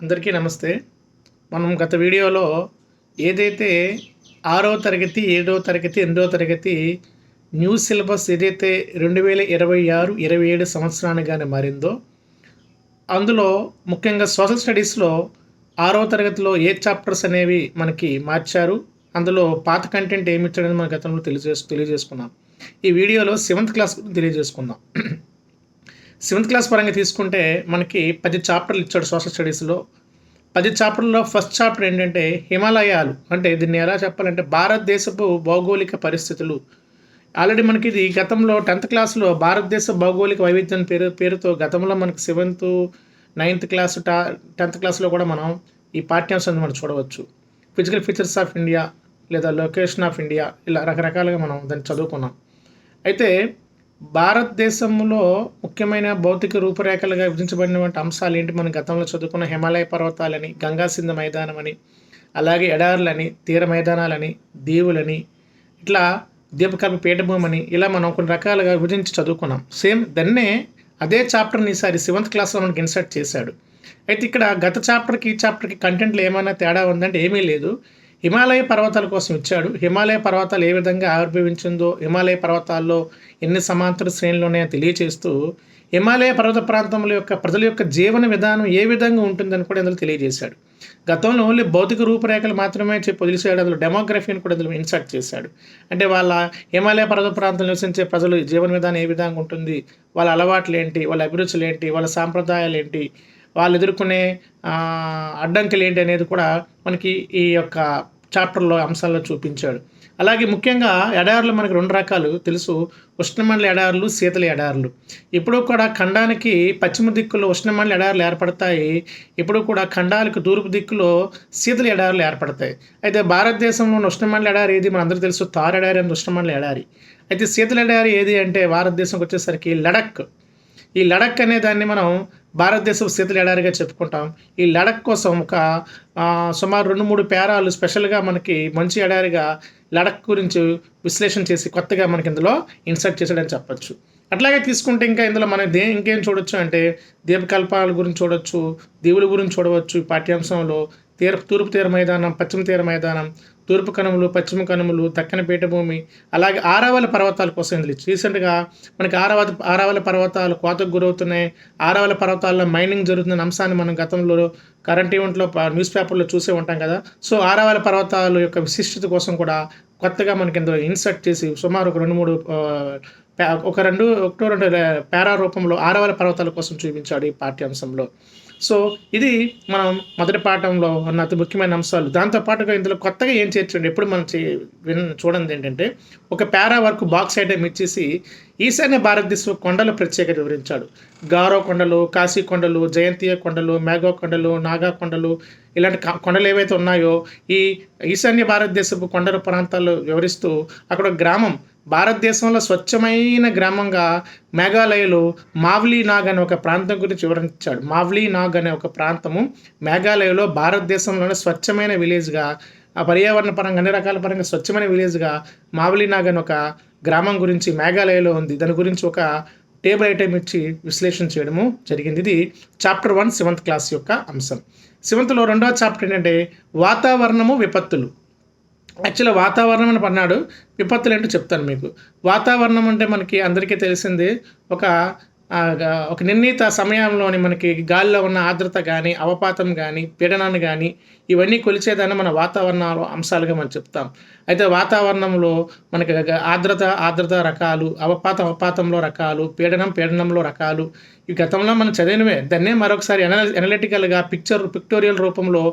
అందరికీ నమస్తే. మనం గత వీడియోలో ఏదైతే 6వ తరగతి, 7వ తరగతి, 8వ తరగతి న్యూ సిలబస్ ఏదైతే 2026, 27 సంవత్సరానికి గాని మారిందో, అందులో ముఖ్యంగా సోషల్ స్టడీస్‌లో 6వ తరగతిలో ఏ చాప్టర్స్ అనేవి మనకి మార్చారు. అందులో పాత కంటెంట్ ఏమిచ్చాడని మన గతంలో తెలియజేసుకున్నాం. ఈ వీడియోలో 7th క్లాస్ గురించి తెలియజేసుకుందాం. 7th క్లాస్ పరంగా తీసుకుంటే మనకి 10 చాప్టర్లు ఇచ్చాడు సోషల్ స్టడీస్‌లో. 10 చాప్టర్‌లో ఫస్ట్ చాప్టర్ ఏంటంటే హిమాలయాలు. అంటే దీన్ని ఎలా చెప్పాలంటే భారతదేశపు భౌగోళిక పరిస్థితులు. ఆల్రెడీ మనకి ఇది గతంలో 10th క్లాస్‌లో భారతదేశ భౌగోళిక వైవిధ్యం పేరుతో గతంలో మనకి 7th, 9th క్లాస్ 10th క్లాస్‌లో కూడా మనం ఈ పాఠ్యాంశాన్ని మనం చూడవచ్చు. ఫిజికల్ ఫీచర్స్ ఆఫ్ ఇండియా లేదా లొకేషన్ ఆఫ్ ఇండియా ఇలా రకరకాలుగా మనం దాన్ని చదువుకున్నాం. అయితే భారతదేశంలో ముఖ్యమైన భౌతిక రూపురేఖలుగా విభజించబడినటువంటి అంశాలు ఏంటి? మనం గతంలో చదువుకున్న హిమాలయ పర్వతాలని, గంగా సింధు మైదానం అని, అలాగే ఎడారులని, తీర మైదానాలని, దీవులని, ఇట్లా ద్వీపకల్ప పీఠభూమి అని ఇలా మనం కొన్ని రకాలుగా విభజించి చదువుకున్నాం. సేమ్ దన్నే అదే చాప్టర్ని ఈసారి 7th క్లాస్‌లో మనకి ఇన్సర్ట్ చేశాడు. అయితే ఇక్కడ గత చాప్టర్‌కి, ఈ చాప్టర్‌కి కంటెంట్‌లో ఏమైనా తేడా ఉందంటే ఏమీ లేదు. హిమాలయ పర్వతాల కోసం ఇచ్చాడు. హిమాలయ పర్వతాలు ఏ విధంగా ఆవిర్భవించిందో, హిమాలయ పర్వతాల్లో ఎన్ని సమాంతర శ్రేణులు ఉన్నాయో తెలియజేస్తూ, హిమాలయ పర్వత ప్రాంతముల యొక్క ప్రజల యొక్క జీవన విధానం ఏ విధంగా ఉంటుందని కూడా ఇందులో తెలియజేశాడు. గతంలో ఓన్లీ భౌతిక రూపురేఖలు మాత్రమే చెప్పి వదిలేసాడు. అందులో డెమోగ్రఫీని కూడా ఇందులో ఇన్సర్ట్ చేశాడు. అంటే వాళ్ళ హిమాలయ పర్వత ప్రాంతంలో నివసించే ప్రజలు జీవన విధానం ఏ విధంగా ఉంటుంది, వాళ్ళ అలవాట్లు ఏంటి, వాళ్ళ అభిరుచులు ఏంటి, వాళ్ళ సాంప్రదాయాలు ఏంటి, వాళ్ళు ఎదుర్కొనే అడ్డంకులు ఏంటి అనేది కూడా మనకి ఈ యొక్క చాప్టర్లో అంశాల్లో చూపించాడు. అలాగే ముఖ్యంగా ఎడారులు మనకి 2 రకాలు తెలుసు. ఉష్ణమండల ఎడారులు, శీతల ఎడారులు. ఇప్పుడు కూడా ఖండానికి పశ్చిమ దిక్కులో ఉష్ణమండల ఎడారులు ఏర్పడతాయి. ఇప్పుడు కూడా ఖండాలకు తూర్పు దిక్కులో శీతల ఎడారులు ఏర్పడతాయి. అయితే భారతదేశంలో ఉష్ణమండల ఎడారి ఏది? మనందరికీ తెలుసు, థార్ ఎడారి అనేది ఉష్ణమండల ఎడారి. అయితే శీతల ఎడారి ఏది అంటే భారతదేశంకి వచ్చేసరికి లడక్. ఈ లడక్ అనే దాన్ని మనం భారతదేశపు శీతల ఎడారిగా చెప్పుకుంటాం. ఈ లడక్ కోసం ఒక సుమారు 2-3 పేరాలు స్పెషల్గా మనకి మంచి ఎడారిగా లడక్ గురించి విశ్లేషణ చేసి కొత్తగా మనకి ఇందులో ఇన్సర్ట్ చేశాడని చెప్పొచ్చు. అట్లాగే తీసుకుంటే ఇంకా ఇందులో మనం ఇంకేం చూడొచ్చు అంటే ద్వీపకల్పాల గురించి చూడొచ్చు, దీవుల గురించి చూడవచ్చు. ఈ పాఠ్యాంశంలో తూర్పు తీర మైదానం, పశ్చిమ తీర మైదానం, తూర్పు కనుమలు, పశ్చిమ కనుమలు, దక్కన పీఠభూమి, అలాగే ఆరావళి పర్వతాల కోసం ఇందులో రీసెంట్గా మనకి ఆరావళి పర్వతాలు కోతకు గురవుతున్నాయి, ఆరావళి పర్వతాల్లో మైనింగ్ జరుగుతున్న అంశాన్ని మనం గతంలో కరెంట్ ఈవెంట్లో న్యూస్ పేపర్లో చూసే ఉంటాం కదా. సో ఆరావళి పర్వతాల యొక్క విశిష్టత కోసం కూడా కొత్తగా మనకి ఇందులో ఇన్సర్ట్ చేసి సుమారు ఒక 2-3 ఒకటో రెండు పేరా రూపంలో ఆరావళి పర్వతాల కోసం చూపించాడు ఈ పాఠ్యాంశంలో. సో ఇది మనం మొదటి పాఠంలో ఉన్న అతి ముఖ్యమైన అంశాలు. దాంతోపాటుగా ఇందులో కొత్తగా ఏం చేర్చండి ఎప్పుడు మనం చూడండి ఏంటంటే ఒక పారా వరకు బాక్స్ ఐటమ్ ఇచ్చేసి ఈశాన్య భారతదేశం కొండల ప్రత్యేకత వివరించాడు. గారో కొండలు, కాశీ కొండలు, జయంతియ కొండలు, మేఘో కొండలు, నాగా కొండలు, ఇలాంటి కొండలు ఏవైతే ఉన్నాయో ఈ ఈశాన్య భారతదేశపు కొండల ప్రాంతాలు వివరిస్తూ అక్కడ గ్రామం భారతదేశంలో స్వచ్ఛమైన గ్రామంగా మేఘాలయలో మావ్లీ నాగ్ అనే ఒక ప్రాంతం గురించి వివరించాడు. మావ్లీ నాగ్ అనే ఒక ప్రాంతము మేఘాలయలో భారతదేశంలోనే స్వచ్ఛమైన విలేజ్గా, పర్యావరణ పరంగా అన్ని రకాల పరంగా స్వచ్ఛమైన విలేజ్గా మావ్లీ నాగ్ అనే ఒక గ్రామం గురించి మేఘాలయలో ఉంది. దాని గురించి ఒక టేబుల్ ఐటమ్ ఇచ్చి విశ్లేషణ చేయడము జరిగింది. ఇది చాప్టర్ 1 7th క్లాస్ యొక్క అంశం. 7thలో 2వ చాప్టర్ ఏంటంటే వాతావరణము, విపత్తులు. యాక్చువల్గా వాతావరణం అని పన్నాడు, విపత్తులు ఏంటో చెప్తాను మీకు. వాతావరణం అంటే మనకి అందరికీ తెలిసింది ఒక నిర్ణీత సమయంలోని మనకి గాలిలో ఉన్న ఆర్ద్రత కానీ, అవపాతం కానీ, పీడనాన్ని కానీ ఇవన్నీ కొలిచేదాన్ని మన వాతావరణ అంశాలుగా మనం చెప్తాం. అయితే వాతావరణంలో మనకి ఆర్ద్రత రకాలు, అవపాతంలో రకాలు, పీడనంలో రకాలు ఈ గతంలో మనం చదివినవే. దాన్నే మరొకసారి ఎనలిటికల్గా పిక్టోరియల్ రూపంలో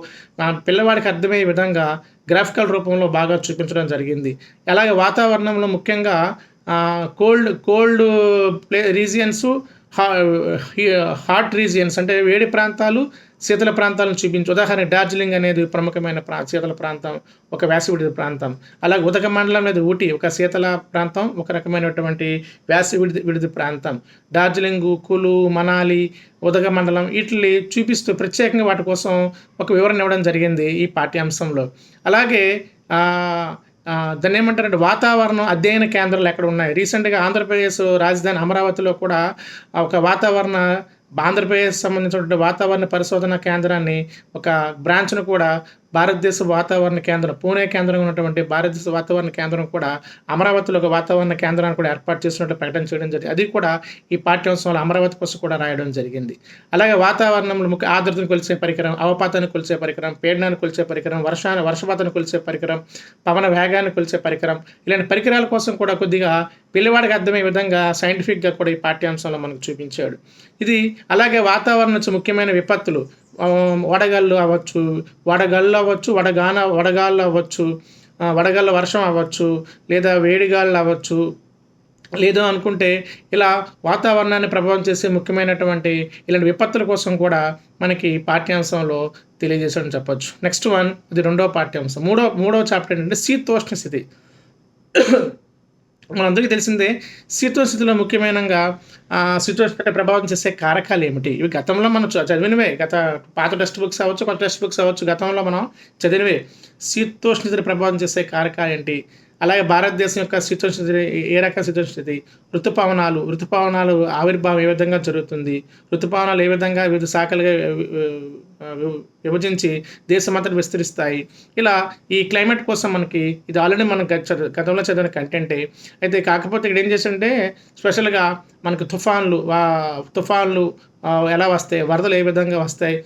పిల్లవాడికి అర్థమయ్యే విధంగా గ్రాఫికల్ రూపంలో బాగా చూపించడం జరిగింది. అలాగే వాతావరణంలో ముఖ్యంగా కోల్డ్ రీజియన్స్, హాట్ రీజియన్స్ అంటే వేడి ప్రాంతాలు, శీతల ప్రాంతాలను చూపించు. ఉదాహరణ డార్జిలింగ్ అనేది ప్రముఖమైన శీతల ప్రాంతం, ఒక వేసవి ప్రాంతం. అలాగే ఉదక మండలం అనేది ఊటీ, ఒక శీతల ప్రాంతం, ఒక రకమైనటువంటి వేసవి ప్రాంతం. డార్జిలింగ్, కులు, మనాలి, ఉదక మండలం వీటిని చూపిస్తూ ప్రత్యేకంగా వాటి కోసం ఒక వివరణ ఇవ్వడం జరిగింది ఈ పాఠ్యాంశంలో. అలాగే దాన్ని ఏమంటారంటే వాతావరణం అధ్యయన కేంద్రాలు ఎక్కడ ఉన్నాయి. రీసెంట్గా ఆంధ్రప్రదేశ్ రాజధాని అమరావతిలో కూడా ఒక వాతావరణ ఆంధ్రప్రదేశ్ సంబంధించినటువంటి వాతావరణ పరిశోధన కేంద్రాన్ని ఒక బ్రాంచ్‌ను కూడా భారతదేశ వాతావరణ కేంద్రం పూణే కేంద్రంగా ఉన్నటువంటి భారతదేశ వాతావరణ కేంద్రం కూడా అమరావతిలో ఒక వాతావరణ కేంద్రాన్ని కూడా ఏర్పాటు చేసినట్టు ప్రకటన చేయడం జరిగింది. అది కూడా ఈ పాఠ్యాంశంలో అమరావతి కోసం కూడా రాయడం జరిగింది. అలాగే వాతావరణంలో ముఖ్య ఆర్ద్రతను కొలిచే పరికరం, అవపాతాన్ని కొలిచే పరికరం, పీడనాన్ని కొలిచే పరికరం, వర్షపాతాన్ని కొలిచే పరికరం, పవన వేగాన్ని కొలిచే పరికరం, ఇలాంటి పరికరాల కోసం కూడా కొద్దిగా పిల్లవాడికి అర్థమయ్యే విధంగా సైంటిఫిక్‌గా కూడా ఈ పాఠ్యాంశంలో మనకు చూపించాడు. ఇది అలాగే వాతావరణం నుంచి ముఖ్యమైన విపత్తులు వడగాళ్ళు అవ్వచ్చు, వడగాళ్ళు అవ్వచ్చు, వడగళ్ళ వర్షం అవ్వచ్చు, లేదా వేడిగాళ్ళు అవ్వచ్చు, లేదు అనుకుంటే ఇలా వాతావరణాన్ని ప్రభావం చేసే ముఖ్యమైనటువంటి ఇలాంటి విపత్తుల కోసం కూడా మనకి పాఠ్యాంశంలో తెలియజేసాడని చెప్పొచ్చు. నెక్స్ట్ వన్, ఇది రెండవ పాఠ్యాంశం. మూడవ చాప్టర్ ఏంటంటే శీతోష్ణ స్థితి. మనందరికీ తెలిసిందే శీతోష్ణ స్థితిలో ముఖ్యమైనగా శీతోష్ణత ప్రభావం చేసే కారకాలు ఏమిటి? ఇవి గతంలో మనం చదివినవే. పాత టెక్స్ట్ బుక్స్ అవ్వచ్చు, కొత్త టెక్స్ట్ బుక్స్ అవ్వచ్చు, గతంలో మనం చదివినవే. శీతోష్ణ స్థితిని ప్రభావం చేసే కారకాలు ఏంటి? అలాగే భారతదేశం యొక్క శీతోష్ణ స్థితి ఏ రకమైన శీతోష్ణ స్థితి? ఋతుపవనాలు ఆవిర్భావం ఏ విధంగా జరుగుతుంది? ఋతుపవనాలు ఏ విధంగా వివిధ శాఖలుగా విభజించి దేశమంతటా విస్తరిస్తాయి? ఇలా ఈ క్లైమేట్ కోసం మనకి ఇది ఆల్రెడీ మనం గతంలో చదివిన కంటెంటే. అయితే కాకపోతే ఇక్కడ ఏం చేస్తుంటే స్పెషల్గా మనకు తుఫాన్లు ఎలా వస్తాయి, వరదలు ఏ విధంగా వస్తాయి,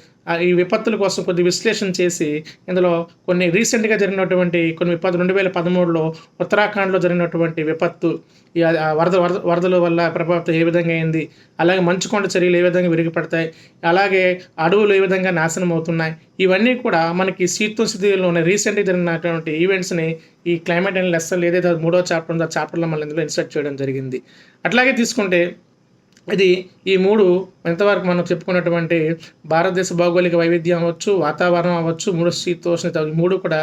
ఈ విపత్తుల కోసం కొద్ది విశ్లేషణ చేసి ఇందులో కొన్ని రీసెంట్గా జరిగినటువంటి కొన్ని 2013లో ఉత్తరాఖండ్లో జరిగినటువంటి విపత్తు, ఈ వరదల వల్ల ప్రభావితం ఏ విధంగా అయింది, అలాగే మంచుకొండ చర్యలు ఏ విధంగా విరిగిపడతాయి, అలాగే అడవులు ఏ విధంగా నాశనం అవుతున్నాయి, ఇవన్నీ కూడా మనకి శీతోష్ణ స్థితిలోనే రీసెంట్గా జరిగినటువంటి ఈవెంట్స్ని ఈ క్లైమేట్ అండ్ లెసన్లు ఏదైతే 3వ చాప్టర్ ఉందో ఆ చాప్టర్లో మళ్ళీ ఇందులో ఇన్సర్ట్ చేయడం జరిగింది. అట్లాగే తీసుకుంటే ఇది ఈ 3 ఎంతవరకు మనం చెప్పుకున్నటువంటి భారతదేశ భౌగోళిక వైవిధ్యం అవ్వచ్చు, వాతావరణం అవ్వచ్చు, 3 శీతోష్ణత 3 కూడా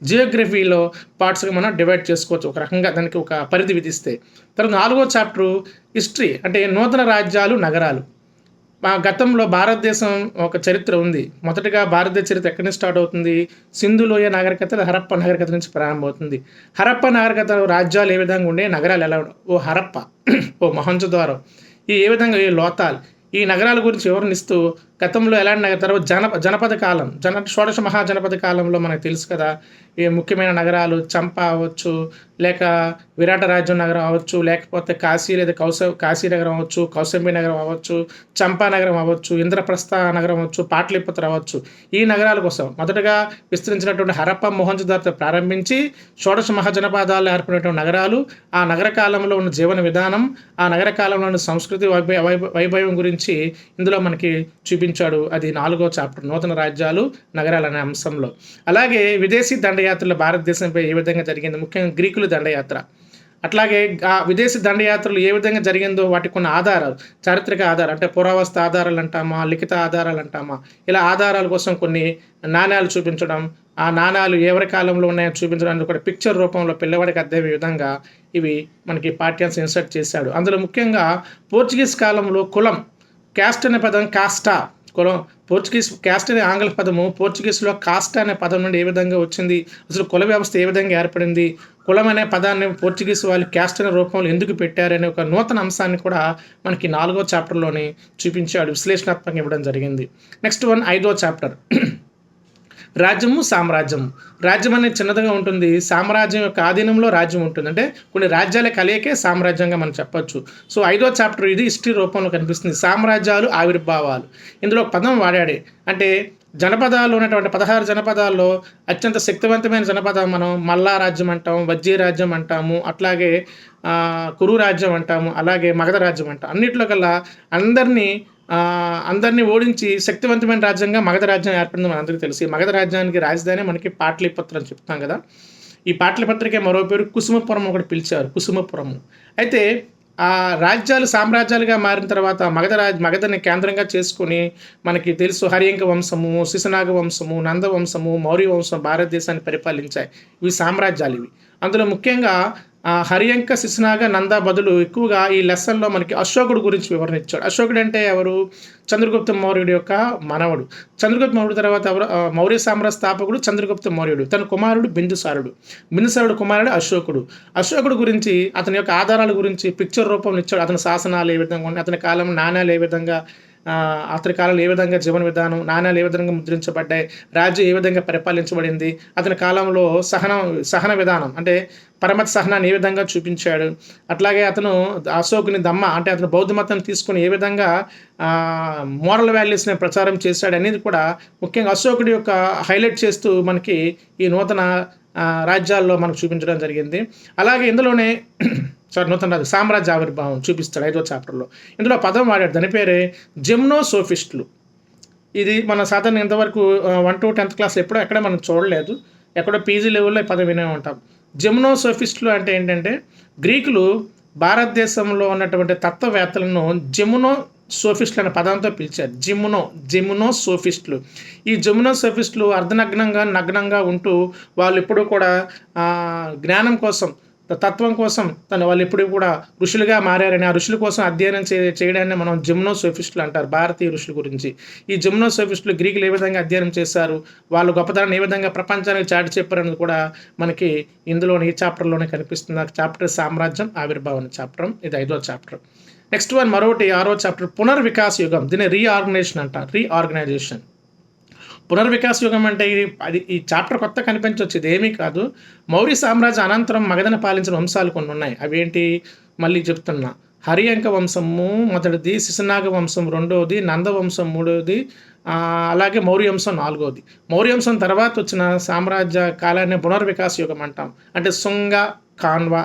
జియోగ్రఫీలో పార్ట్స్గా మనం డివైడ్ చేసుకోవచ్చు, ఒక రకంగా దానికి ఒక పరిధి విధిస్తే. తర్వాత 4వ చాప్టరు హిస్టరీ, అంటే నూతన రాజ్యాలు, నగరాలు. గతంలో భారతదేశం ఒక చరిత్ర ఉంది. మొదటగా భారతదేశ చరిత్ర ఎక్కడి నుంచి స్టార్ట్ అవుతుంది? సింధు లోయ నాగరికత, హరప్ప నాగరికత నుంచి ప్రారంభమవుతుంది. హరప్ప నాగరికత రాజ్యాలు ఏ విధంగా ఉండే, నగరాలు ఎలా ఉండే? ఓ హరప్ప, ఓ మొహంజోదారో, ఏ విధంగా ఈ లోతాల్, ఈ నగరాల గురించి వివరణిస్తూ గతంలో ఎలాంటి నగర తర్వాత జనపద కాలం షోడశ మహాజనపద కాలంలో మనకు తెలుసు కదా, ఈ ముఖ్యమైన నగరాలు చంప అవ్వచ్చు, లేక విరాట రాజ్యం నగరం అవ్వచ్చు, లేకపోతే కాశీ లేదా కాశీ నగరం అవ్వచ్చు, కౌశంబి నగరం అవ్వచ్చు, చంపా నగరం అవ్వచ్చు, ఇంద్రప్రస్థ నగరం అవ్వచ్చు, పాటలీపుత్ర అవ్వచ్చు. ఈ నగరాల కోసం మొదటగా విస్తరించినటువంటి హరప్ప మొహంజోదారోతో ప్రారంభించి షోడశ మహాజనపదాలు ఏర్పడినటువంటి నగరాలు, ఆ నగర కాలంలో ఉన్న జీవన విధానం, ఆ నగర కాలంలో ఉన్న సంస్కృతి వైభవం గురించి ఇందులో మనకి చూపించాడు. అది 4వ చాప్టర్, నూతన రాజ్యాలు, నగరాలు అనే అంశంలో. అలాగే విదేశీ దండయాత్రలు భారతదేశంపై ఏ విధంగా జరిగింది, ముఖ్యంగా గ్రీకుల దండయాత్ర. అట్లాగే ఆ విదేశీ దండయాత్రలు ఏ విధంగా జరిగిందో వాటికి కొన్ని ఆధారాలు, చారిత్రక ఆధారాలు అంటే పురావస్తు ఆధారాలు అంటామా, లిఖిత ఆధారాలు అంటామా, ఇలా ఆధారాల కోసం కొన్ని నాణ్యాలు చూపించడం, ఆ నాణ్యాలు ఎవరి కాలంలో ఉన్నాయో చూపించడానికి కూడా పిక్చర్ రూపంలో పిల్లవాడికి అర్థమయ్యే విధంగా ఇవి మనకి పాఠ్యాంశం ఇన్సర్ట్ చేశాడు. అందులో ముఖ్యంగా పోర్చుగీస్ కాలంలో కులం, క్యాస్ట్ అనే పదం కాస్టా, కులం, పోర్చుగీస్ క్యాస్ట్ అనే ఆంగ్ల పదము పోర్చుగీస్లో కాస్టా అనే పదం నుండి ఏ విధంగా వచ్చింది, అసలు కుల వ్యవస్థ ఏ విధంగా ఏర్పడింది, కులం అనే పదాన్ని పోర్చుగీస్ వాళ్ళు క్యాస్ట్ అనే రూపంలో ఎందుకు పెట్టారనే ఒక నూతన అంశాన్ని కూడా మనకి 4వ చాప్టర్లోనే చూపించాడు, విశ్లేషణాత్మకంగా ఇవ్వడం జరిగింది. నెక్స్ట్ వన్, 5వ చాప్టర్, రాజ్యము, సామ్రాజ్యము. రాజ్యం అనేది చిన్నదిగా ఉంటుంది, సామ్రాజ్యం యొక్క ఆధీనంలో రాజ్యం ఉంటుంది. అంటే కొన్ని రాజ్యాల కలయికే సామ్రాజ్యంగా మనం చెప్పొచ్చు. సో 5వ చాప్టర్ ఇది హిస్టరీ రూపంలో కనిపిస్తుంది. సామ్రాజ్యాలు, ఆవిర్భావాలు. ఇందులో ఒక పదం వాడాడు, అంటే జనపదాలు ఉన్నటువంటి 16 జనపదాల్లో అత్యంత శక్తివంతమైన జనపదం మనం మల్లా రాజ్యం అంటాము, వజ్జీ రాజ్యం అంటాము, అట్లాగే కురు రాజ్యం అంటాము, అలాగే మగధ రాజ్యం అంటాం. అన్నింటిలో కల్లా అందరినీ ఓడించి శక్తివంతమైన రాజ్యంగా మగధ రాజ్యం ఏర్పడింది మన అందరికీ తెలుసు. ఈ మగధ రాజ్యానికి రాజధాని మనకి పాటలీపుత్ర అని చెప్తాం కదా. ఈ పాటలీపుత్రకే మరో పేరు కుసుమపురం ఒకటి పిలిచారు, కుసుమపురము. అయితే ఆ రాజ్యాలు సామ్రాజ్యాలుగా మారిన తర్వాత మగధని కేంద్రంగా చేసుకుని మనకి తెలుసు హరియంక వంశము, శిశునాగ వంశము, నంద వంశము, మౌర్య వంశం భారతదేశాన్ని పరిపాలించాయి. ఇవి సామ్రాజ్యాలు. ఇవి అందులో ముఖ్యంగా హరియంక, శిశునాగ, నంద బదులు ఎక్కువగా ఈ లెసన్లో మనకి అశోకుడు గురించి వివరణ ఇచ్చాడు. అశోకుడు అంటే ఎవరు? చంద్రగుప్త మౌర్యుడి యొక్క మనవడు. చంద్రగుప్త మౌర్యుడు తర్వాత ఎవరు? మౌర్య సామ్రాజ్య స్థాపకుడు చంద్రగుప్త మౌర్యుడు. తన కుమారుడు బిందుసారుడు కుమారుడు అశోకుడు. అశోకుడు గురించి, అతని యొక్క ఆధారాల గురించి పిక్చర్ రూపంలో ఇచ్చాడు. అతని శాసనాలు ఏ విధంగా ఉన్నాయి, అతని కాలం నాణ్యాలు ఏ విధంగా అతని కాలంలో ఏ విధంగా జీవన విధానం, నాణ్యాలు ఏ విధంగా ముద్రించబడ్డాయి, రాజ్యం ఏ విధంగా పరిపాలించబడింది, అతని కాలంలో సహన విధానం అంటే పరమత సహనాన్ని ఏ విధంగా చూపించాడు, అట్లాగే అతను అశోకుని దమ్మ అంటే అతను బౌద్ధ మతం తీసుకుని ఏ విధంగా మోరల్ వాల్యూస్ని ప్రచారం చేశాడు అనేది కూడా ముఖ్యంగా అశోకుడి యొక్క హైలైట్ చేస్తూ మనకి ఈ నూతన రాజ్యాల్లో మనకు చూపించడం జరిగింది. అలాగే ఇందులోనే నూతన సామ్రాజ్య ఆవిర్భావం చూపిస్తాడు 5వ చాప్టర్లో. ఇందులో పదం వాడాడు, దాని పేరే జిమ్నోసోఫిస్టులు. ఇది మన సాధారణ ఇంతవరకు 1 to 10th క్లాస్ ఎప్పుడో ఎక్కడ మనం చూడలేదు, ఎక్కడో పీజీ లెవెల్లో ఈ పదం వినే ఉంటాం. జిమ్నోసోఫిస్టులు అంటే ఏంటంటే గ్రీకులు భారతదేశంలో ఉన్నటువంటి తత్వవేత్తలను సోఫిస్టులు అనే పదంతో పిలిచారు. జిమ్నోసోఫిస్టులు. ఈ జిమ్నోసోఫిస్టులు నగ్నంగా ఉంటూ వాళ్ళు ఎప్పుడూ కూడా జ్ఞానం కోసం, తత్వం కోసం వాళ్ళు ఎప్పుడు కూడా ఋషులుగా మారారని, ఆ ఋషుల కోసం అధ్యయనం చేయడాన్ని మనం జిమ్నోసోఫిస్టులు అంటారు, భారతీయ ఋషుల గురించి. ఈ జిమ్నోసోఫిస్టులు గ్రీకులు ఏ విధంగా అధ్యయనం చేశారు, వాళ్ళు గొప్పతనాన్ని ఏ విధంగా ప్రపంచానికి చాటి చెప్పారని కూడా మనకి ఇందులోని ఈ చాప్టర్లోనే కనిపిస్తుంది. ఆ చాప్టర్ సామ్రాజ్యం ఆవిర్భావం చాప్టర్, ఇది 5వ చాప్టర్. నెక్స్ట్ వన్ మరొకటి 6వ చాప్టర్ పునర్వికాస యుగం. దీన్ని రీఆర్గనైజేషన్ అంటారు, రీఆర్గనైజేషన్. పునర్వికాస యుగం అంటే ఈ చాప్టర్ కొత్త కనిపించవచ్చు, ఇది ఏమీ కాదు. మౌర్య సామ్రాజ్య అనంతరం మగధను పాలించిన వంశాలు కొన్ని ఉన్నాయి. అవేంటి మళ్ళీ చెప్తున్నా. హరియంక వంశము మొదటిది, శిశునాగ వంశం రెండవది, నందవంశం మూడవది, అలాగే మౌర్య వంశం 4వది. మౌర్య వంశం తర్వాత వచ్చిన సామ్రాజ్య కాలాన్ని పునర్వికాస యుగం అంటాం. అంటే శుంగ, కాన్వ,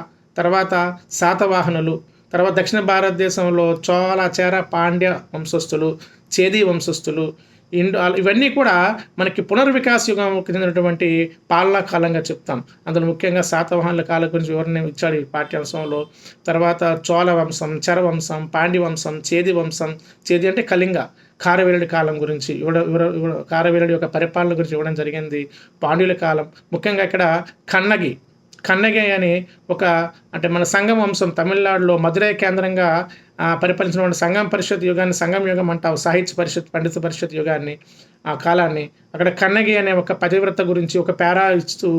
తర్వాత శాతవాహనులు, తర్వాత దక్షిణ భారతదేశంలో చోళ, చేర, పాండ్య వంశస్థులు, చేది వంశస్థులు, ఇవన్నీ కూడా మనకి పునర్వికాస యుగం చెందినటువంటి పాలనా కాలంగా చెప్తాం. అందులో ముఖ్యంగా శాతవాహనుల కాలం గురించి వివరణ ఇచ్చాడు ఈ పాఠ్యాంశంలో. తర్వాత చోళ వంశం, చెర వంశం, పాండ్య వంశం, చేది వంశం. చేది అంటే కళింగ, కారవేలుడి కాలం గురించి కారవేలుడి యొక్క పరిపాలన గురించి ఇవ్వడం జరిగింది. పాండ్యుల కాలం, ముఖ్యంగా ఇక్కడ కన్నగి అని అంటే మన సంగం వంశం తమిళనాడులో మదురై కేంద్రంగా పరిపాలించినటువంటి సంగం పరిషత్ యుగాన్ని సంగం యుగం అంటావు, సాహిత్య పరిషత్, పండిత పరిషత్ యుగాన్ని, ఆ కాలాన్ని. అక్కడ కన్నగి అనే ఒక పతివ్రత గురించి ఒక పేరా ఇస్తూ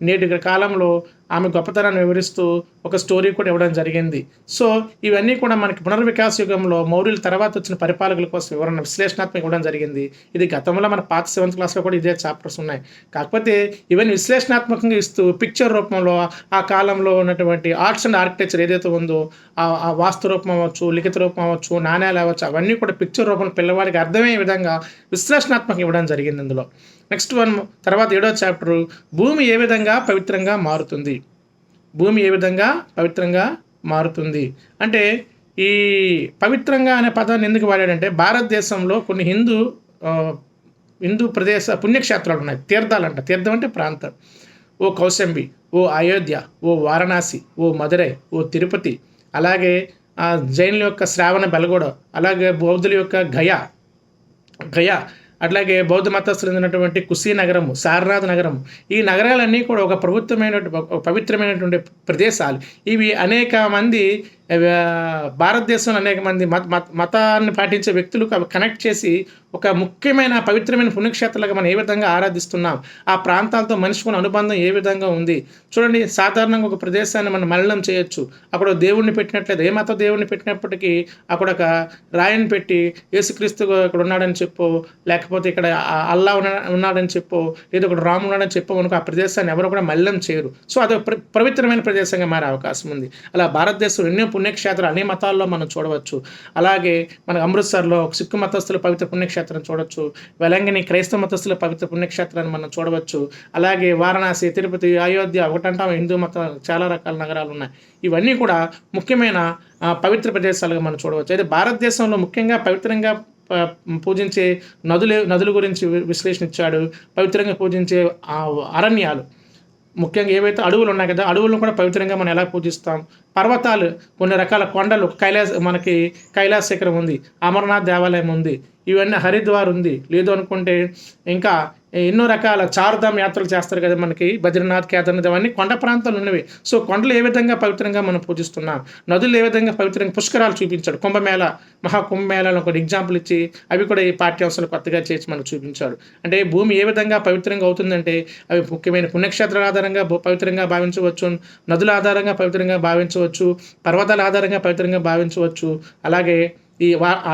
నేటి కాలంలో ఆమె గొప్పతనాన్ని వివరిస్తూ ఒక స్టోరీ కూడా ఇవ్వడం జరిగింది. సో ఇవన్నీ కూడా మనకి పునర్వికాస యుగంలో మౌర్యుల తర్వాత వచ్చిన పరిపాలకుల కోసం వివరణ విశ్లేషణాత్మక ఇవ్వడం జరిగింది. ఇది గతంలో మన పాత 7th క్లాస్లో కూడా ఇదే చాప్టర్స్ ఉన్నాయి. కాకపోతే ఇవన్నీ విశ్లేషణాత్మకంగా ఇస్తూ పిక్చర్ రూపంలో ఆ కాలంలో ఉన్నటువంటి ఆర్ట్స్ అండ్ ఆర్కిటెక్చర్ ఏదైతే ఉందో ఆ వాస్తు రూపం అవ్వచ్చు, లిఖిత రూపం అవ్వచ్చు, నాణ్యాలు అవ్వచ్చు, అవన్నీ కూడా పిక్చర్ రూపంలో పిల్లవాడికి అర్థమయ్యే విధంగా విశ్లేషణాత్మకంగా ఇవ్వడం జరిగింది ఇందులో. నెక్స్ట్ వన్ తర్వాత 7వ చాప్టర్ భూమి ఏ విధంగా పవిత్రంగా మారుతుంది. భూమి ఏ విధంగా పవిత్రంగా మారుతుంది అంటే ఈ పవిత్రంగా అనే పదాన్ని ఎందుకు వాడాడంటే భారతదేశంలో కొన్ని హిందూ పుణ్యక్షేత్రాలు ఉన్నాయి, తీర్థాలు అంట. తీర్థం అంటే ప్రాంతం. ఓ కౌశంబి, ఓ అయోధ్య, ఓ వారణాసి, ఓ మదురై, ఓ తిరుపతి, అలాగే జైనుల యొక్క శ్రావణ బెలగొడ, అలాగే బౌద్ధుల యొక్క గయా, అట్లాగే బౌద్ధ మతస్థులు చెందినటువంటి కుశీనగరము, సారనాథ్ నగరం. ఈ నగరాలన్నీ కూడా ఒక పవిత్రమైనటువంటి ప్రదేశాలు. ఇవి అనేక మంది భారతదేశంలో అనేక మంది మతాన్ని పాటించే వ్యక్తులు కనెక్ట్ చేసి ఒక ముఖ్యమైన పవిత్రమైన పుణ్యక్షేత్రాలుగా మనం ఏ విధంగా ఆరాధిస్తున్నాం, ఆ ప్రాంతాలతో మనిషికున్న అనుబంధం ఏ విధంగా ఉంది. చూడండి, సాధారణంగా ఒక ప్రదేశాన్ని మనం మలినం చేయొచ్చు. అక్కడ దేవుడిని పెట్టినట్లయితే, ఏ మత దేవుడిని పెట్టినప్పటికీ అక్కడ ఒక రాయిని పెట్టి యేసుక్రీస్తు ఇక్కడ ఉన్నాడని చెప్పు, లేకపోతే ఇక్కడ అల్లా ఉన్నాడని చెప్పు, ఏదో ఒకటి రాముడు ఉన్నాడని చెప్పు అనుకో, ఆ ప్రదేశాన్ని ఎవరు కూడా మలినం చేయరు. సో అది పవిత్రమైన ప్రదేశంగా మారే అవకాశం ఉంది. అలా భారతదేశం ఎన్నో పుణ్యక్షేత్రాలు అన్ని మతాల్లో మనం చూడవచ్చు. అలాగే మన అమృత్సర్లో సిక్కు మతస్థుల పవిత్ర పుణ్యక్షేత్రం చూడవచ్చు. వెలంగిని క్రైస్తవ మతస్థుల పవిత్ర పుణ్యక్షేత్రాన్ని మనం చూడవచ్చు. అలాగే వారణాసి, తిరుపతి, అయోధ్య, ఒకటంటాం హిందూ మత చాలా రకాల నగరాలు ఉన్నాయి. ఇవన్నీ కూడా ముఖ్యమైన పవిత్ర ప్రదేశాలుగా మనం చూడవచ్చు. అయితే భారతదేశంలో ముఖ్యంగా పవిత్రంగా పూజించే నదుల గురించి విశ్లేషణ ఇచ్చాడు. పవిత్రంగా పూజించే అరణ్యాలు, ముఖ్యంగా ఏవైతే అడవులు ఉన్నాయి కదా, అడవులను కూడా పవిత్రంగా మనం ఎలా పూజిస్తాం. పర్వతాలు, కొన్ని రకాల కొండలు, మనకి కైలాస శిఖరం ఉంది, అమర్నాథ్ దేవాలయం ఉంది, ఇవన్నీ హరిద్వార్ ఉంది. లేదు అనుకుంటే ఇంకా ఎన్నో రకాల చార్ధామ్ యాత్రలు చేస్తారు కదా మనకి, బద్రీనాథ్, కేదార్నాథ్, అవన్నీ కొండ ప్రాంతాలు ఉన్నవి. సో కొండలు ఏ విధంగా పవిత్రంగా మనం పూజిస్తున్నాం, నదులు ఏ విధంగా పవిత్రంగా, పుష్కరాలు చూపించాడు. కుంభమేళ, మహాకుంభమేళాలను ఒక ఎగ్జాంపుల్ ఇచ్చి అవి కూడా ఈ పాఠ్యాంశాలు కొత్తగా చేసి మనకు చూపించాడు. అంటే భూమి ఏ విధంగా పవిత్రంగా అవుతుందంటే అవి ముఖ్యమైన పుణ్యక్షేత్రాల ఆధారంగా పవిత్రంగా భావించవచ్చు, నదుల ఆధారంగా పవిత్రంగా భావించవచ్చు, పర్వతాల ఆధారంగా పవిత్రంగా భావించవచ్చు. అలాగే ఈ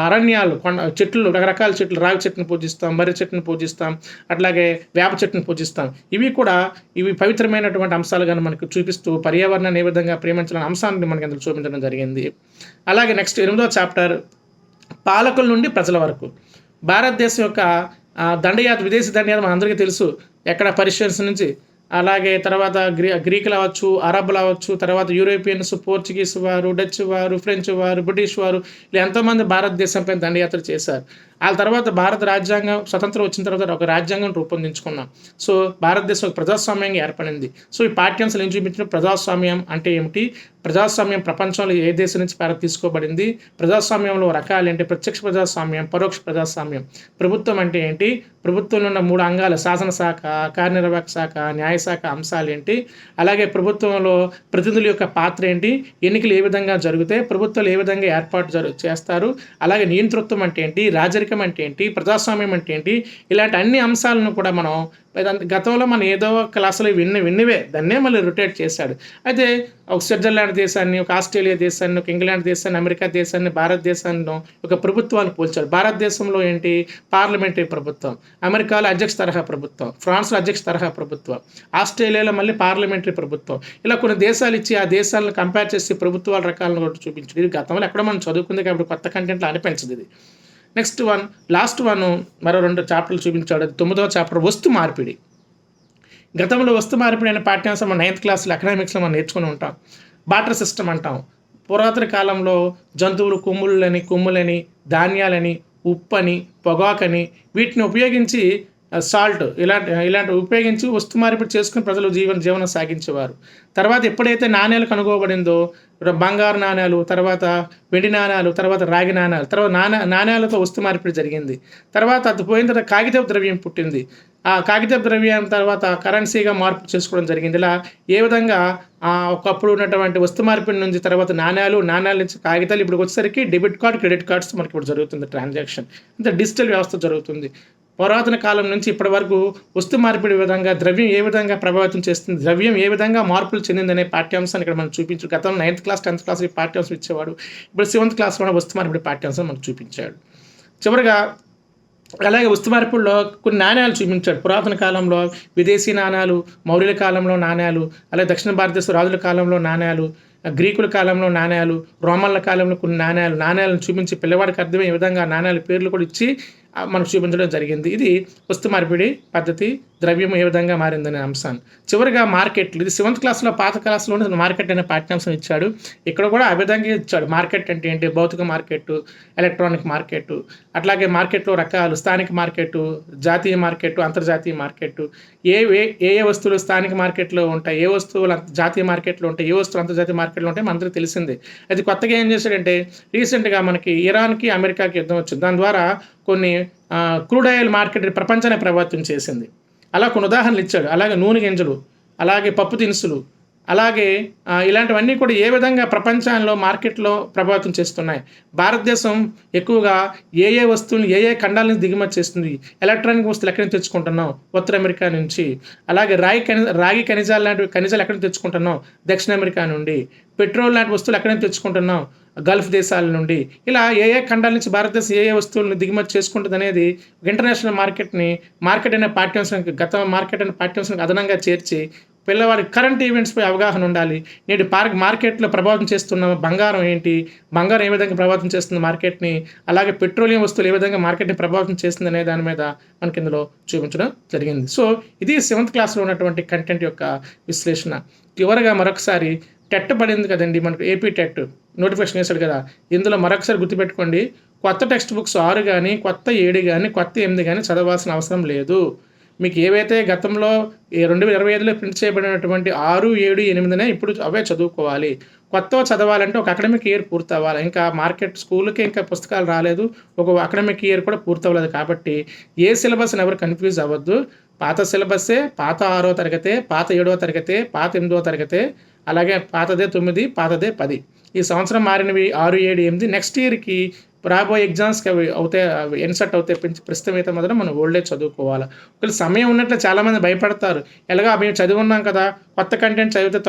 అరణ్యాలు, చెట్లు, రకరకాల చెట్లు, రావి చెట్టుని పూజిస్తాం, మర్రి చెట్టుని పూజిస్తాం, అట్లాగే వేప చెట్టుని పూజిస్తాం. ఇవి పవిత్రమైనటువంటి అంశాలుగా మనకు చూపిస్తూ పర్యావరణాన్ని ఏ విధంగా ప్రేమించాలనే అంశాన్ని మనకి అందులో చూపించడం జరిగింది. అలాగే నెక్స్ట్ 8వ చాప్టర్ పాలకుల నుండి ప్రజల వరకు. భారతదేశం యొక్క దండయాత్ర, విదేశీ దండయాత్ర మనందరికీ తెలుసు. ఎక్కడ పర్షియన్స్ నుంచి, అలాగే తర్వాత గ్రీకులు అవ్వచ్చు, అరబ్బులు అవ్వచ్చు, తర్వాత యూరోపియన్స్, పోర్చుగీస్ వారు, డచ్ వారు, ఫ్రెంచ్ వారు, బ్రిటిష్ వారు, ఇలా ఎంతోమంది భారతదేశంపై దండయాత్ర చేశారు. ఆ తర్వాత భారత రాజ్యాంగం స్వతంత్రం వచ్చిన తర్వాత ఒక రాజ్యాంగం రూపొందించుకున్నాం. సో భారతదేశం ఒక ప్రజాస్వామ్యంగా ఏర్పడింది. సో ఈ పాఠ్యాంశాలు ఏం చూపించిన, ప్రజాస్వామ్యం అంటే ఏమిటి, ప్రజాస్వామ్యం ప్రపంచంలో ఏ దేశం నుంచి తీసుకోబడింది, ప్రజాస్వామ్యంలో రకాలు ఏంటి, ప్రత్యక్ష ప్రజాస్వామ్యం, పరోక్ష ప్రజాస్వామ్యం, ప్రభుత్వం అంటే ఏంటి, ప్రభుత్వంలో ఉన్న 3 అంగాలు, శాసనశాఖ, కార్యనిర్వాహక శాఖ, న్యాయశాఖ అంశాలు ఏంటి, అలాగే ప్రభుత్వంలో ప్రతినిధుల యొక్క పాత్ర ఏంటి, ఎన్నికలు ఏ విధంగా జరుగుతాయి, ప్రభుత్వాలు ఏ విధంగా ఏర్పాటు చేస్తారు, అలాగే నియంతృత్వం అంటే ఏంటి, రాజరికం అంటే ఏంటి, ప్రజాస్వామ్యం అంటే ఏంటి, ఇలాంటి అన్ని అంశాలను కూడా మనం గతంలో మనం ఏదో క్లాసులో విన్నవే దాన్నే మళ్ళీ రొటేట్ చేశాడు. అయితే ఒక స్విట్జర్లాండ్ దేశాన్ని, ఒక ఆస్ట్రేలియా దేశాన్ని, ఒక ఇంగ్లాండ్ దేశాన్ని, అమెరికా దేశాన్ని, భారతదేశాన్ని ఒక ప్రభుత్వాన్ని పోల్చాడు. భారతదేశంలో ఏంటి, పార్లమెంటరీ ప్రభుత్వం, అమెరికాలో అధ్యక్ష తరహా ప్రభుత్వం, ఫ్రాన్స్లో అధ్యక్ష తరహా ప్రభుత్వం, ఆస్ట్రేలియాలో మళ్ళీ పార్లమెంటరీ ప్రభుత్వం, ఇలా కొన్ని దేశాలు ఇచ్చి ఆ దేశాలను కంపేర్ చేసి ప్రభుత్వాల రకాలను కూడా చూపించడు. ఇది గతంలో ఎక్కడ మనం చదువుకుంది కాబట్టి కొత్త కంటెంట్లో అనిపించదు ఇది. నెక్స్ట్ లాస్ట్ మరో 2 చాప్టర్లు చూపించాడు. 9వ చాప్టర్ వస్తు మార్పిడి. గతంలో వస్తు మార్పిడి అనే పాఠ్యాంశం మన 9th క్లాస్లో ఎకనామిక్స్లో మనం నేర్చుకుని ఉంటాం. బార్టర్ సిస్టమ్ అంటాం. పురాతన కాలంలో జంతువులు కొమ్ములని, ధాన్యాలని, ఉప్పని, పొగాకని వీటిని ఉపయోగించి సాల్ట్ ఇలాంటివి ఉపయోగించి వస్తు మార్పిడి చేసుకుని ప్రజలు జీవనం సాగించేవారు. తర్వాత ఎప్పుడైతే నాణ్యాలు కనుగోబడిందో, బంగారు నాణ్యాలు, తర్వాత వెండి నాణ్యాలు, తర్వాత రాగి నాణ్యాలు, తర్వాత నాణ్యాలతో వస్తు మార్పిడి జరిగింది. తర్వాత అది పోయిన తర్వాత కాగితపు ద్రవ్యం పుట్టింది. ఆ కాగితపు ద్రవ్యం తర్వాత కరెన్సీగా మార్పు చేసుకోవడం జరిగింది. ఇలా ఏ విధంగా ఒకప్పుడు ఉన్నటువంటి వస్తు మార్పిడి నుంచి తర్వాత నాణ్యాల నుంచి కాగితాలు, ఇప్పుడు వచ్చేసరికి డెబిట్ కార్డ్, క్రెడిట్ కార్డ్స్ మనకి ఇప్పుడు జరుగుతుంది ట్రాన్సాక్షన్. అంటే డిజిటల్ వ్యవస్థ జరుగుతుంది. పురాతన కాలం నుంచి ఇప్పటి వరకు వస్తు మార్పిడి విధంగా ద్రవ్యం ఏ విధంగా ప్రభావితం చేస్తుంది, ద్రవ్యం ఏ విధంగా మార్పులు చెందిందనే పాఠ్యాంశాన్ని ఇక్కడ మనం చూపించు. గతంలో 9th క్లాస్ 10th క్లాస్ ఈ పాఠ్యాంశం ఇచ్చేవాడు. ఇప్పుడు 7th క్లాస్లో వస్తు మార్పిడి పాఠ్యాంశం మనకు చూపించాడు. చివరిగా అలాగే వస్తు మార్పిడిలో కొన్ని నాణ్యాలు చూపించాడు. పురాతన కాలంలో విదేశీ నాణ్యాలు, మౌర్యుల కాలంలో నాణ్యాలు, అలాగే దక్షిణ భారతదేశ రాజుల కాలంలో నాణ్యాలు, గ్రీకుల కాలంలో నాణ్యాలు, రోమన్ల కాలంలో కొన్ని నాణ్యాలను చూపించి పిల్లవాడికి అర్థమయ్యే విధంగా నాణ్యాల పేర్లు కూడా ఇచ్చి మనకు చూపించడం జరిగింది. ఇది వస్తు మార్పిడి పద్ధతి, ద్రవ్యం ఏ విధంగా మారిందనే అంశాన్ని. చివరిగా మార్కెట్లు. ఇది 7th క్లాస్లో పాత క్లాస్లోనే మార్కెట్ అనే పాఠ్యాంశం ఇచ్చాడు. ఇక్కడ కూడా ఆ విధంగా ఇచ్చాడు. మార్కెట్ అంటే ఏంటి, భౌతిక మార్కెట్, ఎలక్ట్రానిక్ మార్కెట్, అట్లాగే మార్కెట్లో రకాలు, స్థానిక మార్కెట్, జాతీయ మార్కెట్, అంతర్జాతీయ మార్కెట్, ఏ వస్తువులు స్థానిక మార్కెట్లో ఉంటాయి, ఏ వస్తువులు జాతీయ మార్కెట్లో ఉంటాయి, ఏ వస్తువులు అంతర్జాతీయ మార్కెట్లో ఉంటాయి మనందరికీ తెలిసిందే. అది కొత్తగా ఏం చేశాడంటే రీసెంట్గా మనకి ఇరాన్కి అమెరికాకి యుద్ధం వచ్చింది. దాని ద్వారా కొన్ని క్రూడ్ ఆయిల్ మార్కెట్ ప్రపంచాన్ని ప్రభావితం చేసింది. అలా కొన్ని ఉదాహరణలు ఇచ్చాడు. అలాగే నూనె గింజలు, అలాగే పప్పు దినుసులు, అలాగే ఇలాంటివన్నీ కూడా ఏ విధంగా ప్రపంచంలో మార్కెట్లో ప్రభావితం చేస్తున్నాయి. భారతదేశం ఎక్కువగా ఏ వస్తువులు ఏ ఖండాల నుంచి దిగుమతి చేస్తుంది, ఎలక్ట్రానిక్ వస్తువులు ఎక్కడి నుంచి తెచ్చుకుంటున్నాం, ఉత్తర అమెరికా నుంచి, అలాగే రాగి ఖనిజాలు లాంటివి ఖనిజాలు ఎక్కడి నుంచి తెచ్చుకుంటున్నాం, దక్షిణ అమెరికా నుండి, పెట్రోల్ లాంటి వస్తువులు ఎక్కడి నుంచి తెచ్చుకుంటున్నాం, గల్ఫ్ దేశాల నుండి, ఇలా ఏ ఖండాల నుంచి భారతదేశం ఏ వస్తువులను దిగుమతి చేసుకుంటుంది అనేది ఇంటర్నేషనల్ మార్కెట్ అనే పాఠ్యాంశానికి మార్కెట్ అనే పాఠ్యాంశానికి అదనంగా చేర్చి పిల్లవాడికి కరెంట్ ఈవెంట్స్పై అవగాహన ఉండాలి. నేటి మార్కెట్లో ప్రభావితం చేస్తున్న బంగారం ఏంటి, బంగారం ఏ విధంగా ప్రభావితం చేస్తుంది మార్కెట్ని, అలాగే పెట్రోలియం వస్తువులు ఏ విధంగా మార్కెట్ని ప్రభావితం చేస్తుంది అనే దాని మీద మనకి ఇందులో చూపించడం జరిగింది. సో ఇది 7th క్లాస్లో ఉన్నటువంటి కంటెంట్ యొక్క విశ్లేషణ. చివరగా మరొకసారి టెట్ పడింది కదండి మనకు, ఏపీ టెట్ నోటిఫికేషన్ వేశాడు కదా. ఇందులో మరొకసారి గుర్తుపెట్టుకోండి, కొత్త టెక్స్ట్ బుక్స్ 6 కానీ, కొత్త 7 కానీ, కొత్త 8 కానీ చదవాల్సిన అవసరం లేదు. మీకు ఏవైతే గతంలో 2025లో ప్రింట్ చేయబడినటువంటి 6, 7, 8 ఇప్పుడు అవే చదువుకోవాలి. కొత్తగా చదవాలంటే ఒక అకాడమిక్ ఇయర్ పూర్తి అవ్వాలి. ఇంకా స్కూల్కి ఇంకా పుస్తకాలు రాలేదు, ఒక అకాడమిక్ ఇయర్ కూడా పూర్తి అవ్వలేదు. కాబట్టి ఏ సిలబస్ని ఎవరు కన్ఫ్యూజ్ అవ్వద్దు. పాత సిలబస్సే, పాత 6వ తరగతే, పాత 7వ తరగతే, పాత 8వ తరగతే, అలాగే పాతదే 9, పాతదే 10. ఈ సంవత్సరం మారినవి 6, 7, 8. నెక్స్ట్ ఇయర్కి రాబోయే ఎగ్జామ్స్కి అవి ఇన్సర్ట్ అవుతాయి. ప్రస్తుతం అయితే మాత్రం మనం ఓల్డే చదువుకోవాలి. ఒకవేళ సమయం ఉన్నట్లు చాలామంది భయపడతారు. ఎలాగా మేము చదివి ఉన్నాం కదా, కొత్త కంటెంట్ చదివితే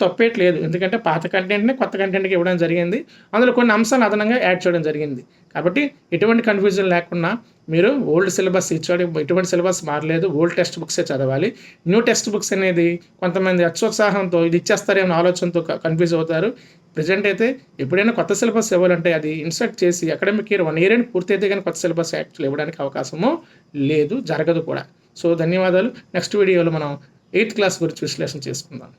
తప్పేయట్లేదు. ఎందుకంటే పాత కంటెంట్ని కొత్త కంటెంట్కి ఇవ్వడం జరిగింది. అందులో కొన్ని అంశాలు అదనంగా యాడ్ చేయడం జరిగింది. కాబట్టి ఎటువంటి కన్ఫ్యూజన్ లేకుండా మీరు ఓల్డ్ సిలబస్ ఇచ్చాడు, ఎటువంటి సిలబస్ మారలేదు, ఓల్డ్ టెక్స్ట్ బుక్సే చదవాలి. న్యూ టెక్స్ట్ బుక్స్ అనేది కొంతమంది అత్యుత్సాహంతో ఇది ఇచ్చేస్తారేమో ఆలోచనతో కన్ఫ్యూజ్ అవుతారు. ప్రజెంట్ అయితే ఎప్పుడైనా కొత్త సిలబస్ ఇవ్వాలంటే అది ఇన్సర్ట్ చేసి అకాడమిక్ ఇయర్ 1 ఇయర్ అని పూర్తయితే కానీ కొత్త సిలబస్ యాక్చువల్ ఇవ్వడానికి అవకాశము లేదు, జరగదు కూడా. సో ధన్యవాదాలు. నెక్స్ట్ వీడియోలో మనం 8th క్లాస్ గురించి విశ్లేషణ చేసుకుందాం.